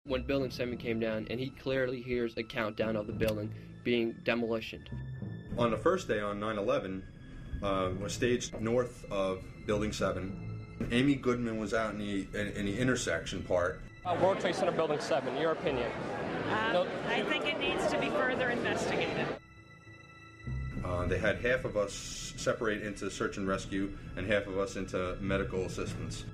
when Building 7 came down, and he clearly hears a countdown of the building being demolished. On the first day, on 9/11, was staged north of Building 7. Amy Goodman was out in the intersection part. World Trade Center Building 7, your opinion? I think it needs to be further investigated. They had half of us separate into search and rescue and half of us into medical assistance.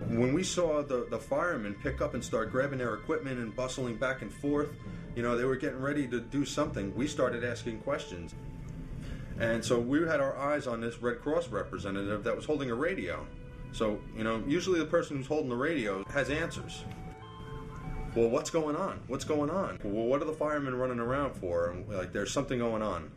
When we saw the firemen pick up and start grabbing their equipment and bustling back and forth, you know, they were getting ready to do something, we started asking questions. And so we had our eyes on this Red Cross representative that was holding a radio. So, you know, usually the person who's holding the radio has answers. Well, what's going on? What's going on? Well, what are the firemen running around for? And, like, there's something going on.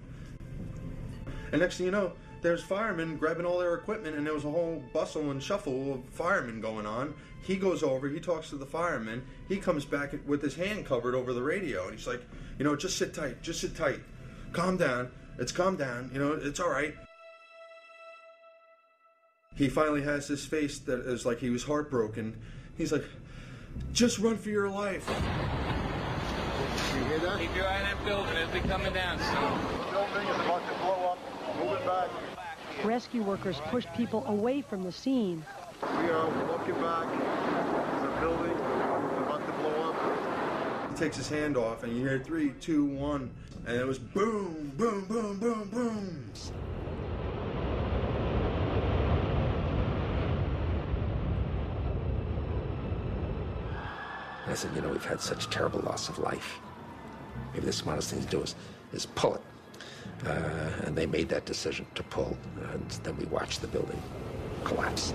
And next thing you know, there's firemen grabbing all their equipment, and there was a whole bustle and shuffle of firemen going on. He goes over, he talks to the fireman, he comes back with his hand covered over the radio, and he's like, you know, just sit tight, calm down, you know, it's all right. He finally has this face that is like he was heartbroken. He's like, just run for your life. You hear that? Keep your eye on that building. It'll be coming down soon. The building is about to blow up. Move it back. Rescue workers pushed people away from the scene. We are walking back. The building is about to blow up. He takes his hand off, and you hear 3, 2, 1, and it was boom, boom, boom, boom, boom. I said, you know, we've had such terrible loss of life. Maybe the smartest thing to do is pull it. And they made that decision to pull, and then we watched the building collapse.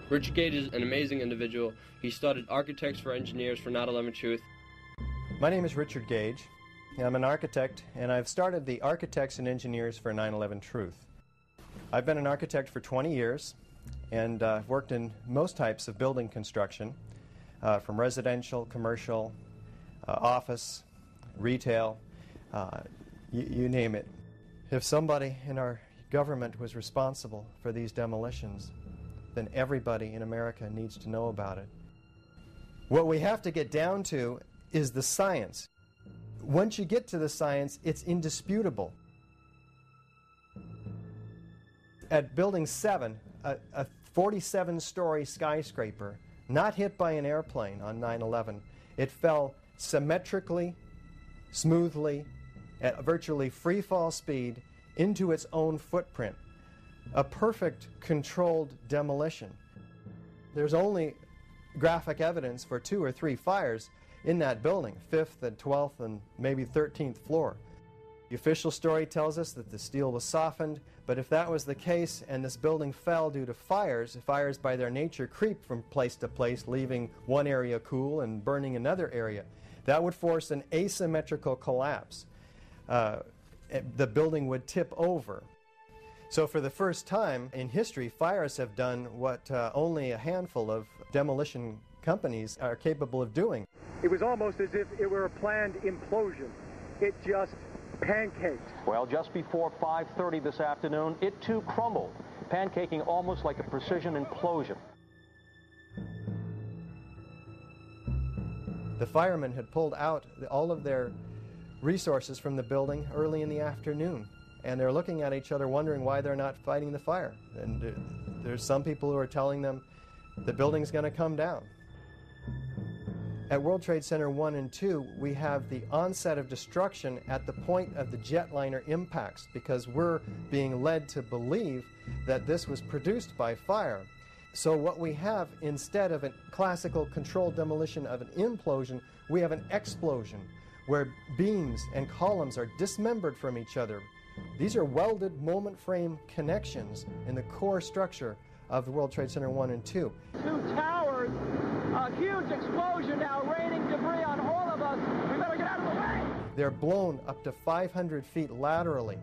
Richard Gage is an amazing individual. He studied Architects for Engineers for 9/11 Truth. My name is Richard Gage. I'm an architect, and I've started the Architects and Engineers for 9/11 Truth. I've been an architect for 20 years, and I've worked in most types of building construction, from residential, commercial, office, retail, you name it. If somebody in our government was responsible for these demolitions, then everybody in America needs to know about it. What we have to get down to is the science. Once you get to the science, it's indisputable. At Building 7, a 47-story skyscraper, not hit by an airplane on 9/11. It fell symmetrically, smoothly, at virtually free fall speed into its own footprint. A perfect controlled demolition. There's only graphic evidence for 2 or 3 fires in that building, 5th and 12th and maybe 13th floor. The official story tells us that the steel was softened, but if that was the case and this building fell due to fires by their nature creep from place to place, leaving one area cool and burning another area, that would force an asymmetrical collapse. The building would tip over. So for the first time in history, fires have done what only a handful of demolition companies are capable of doing. It was almost as if it were a planned implosion. It just pancaked. Well, just before 5:30 this afternoon, it too crumbled, pancaking almost like a precision implosion. The firemen had pulled out all of their resources from the building early in the afternoon, and they're looking at each other wondering why they're not fighting the fire. And there's some people who are telling them the building's going to come down. At World Trade Center 1 and 2, we have the onset of destruction at the point of the jetliner impacts, because we're being led to believe that this was produced by fire. So what we have, instead of a classical controlled demolition of an implosion, we have an explosion, where beams and columns are dismembered from each other. These are welded moment frame connections in the core structure of the World Trade Center 1 and 2. 2 towers, a huge explosion now raining debris on all of us. We better get out of the way. They're blown up to 500 feet laterally,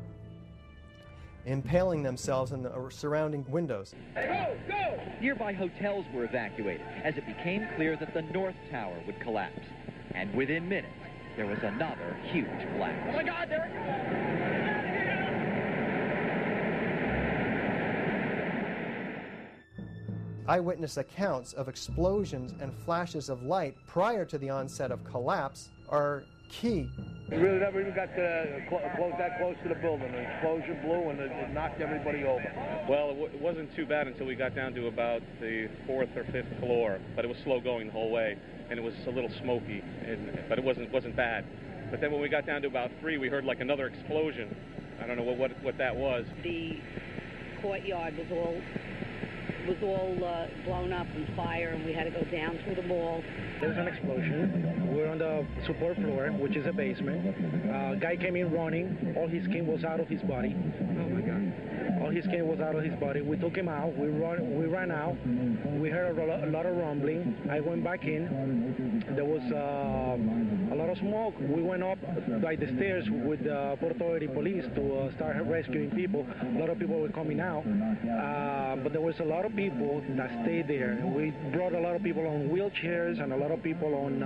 impaling themselves in the surrounding windows. Go! Go! Nearby hotels were evacuated as it became clear that the North Tower would collapse. And within minutes, there was another huge blast. Oh my God, there it goes! eyewitness accounts of explosions and flashes of light prior to the onset of collapse are key. We really never even got that close to the building. An explosion blew and it knocked everybody over. Well, it wasn't too bad until we got down to about the 4th or 5th floor, but it was slow going the whole way, and it was a little smoky, but it wasn't bad. But then when we got down to about 3, we heard like another explosion. I don't know what that was. The courtyard was all blown up in fire, and we had to go down through the mall. There was an explosion. We're on the support floor, which is a basement. Guy came in running. All his skin was out of his body. Oh my God. All his skin was out of his body. We took him out. We ran out. We heard a lot of rumbling. I went back in. There was a lot of smoke. We went up by the stairs with the Port Authority police to start rescuing people. A lot of people were coming out. But there was a lot of people that stayed there. We brought a lot of people on wheelchairs and a lot of people on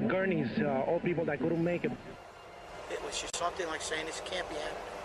gurneys, all people that couldn't make it. It was just something like saying this can't be happening.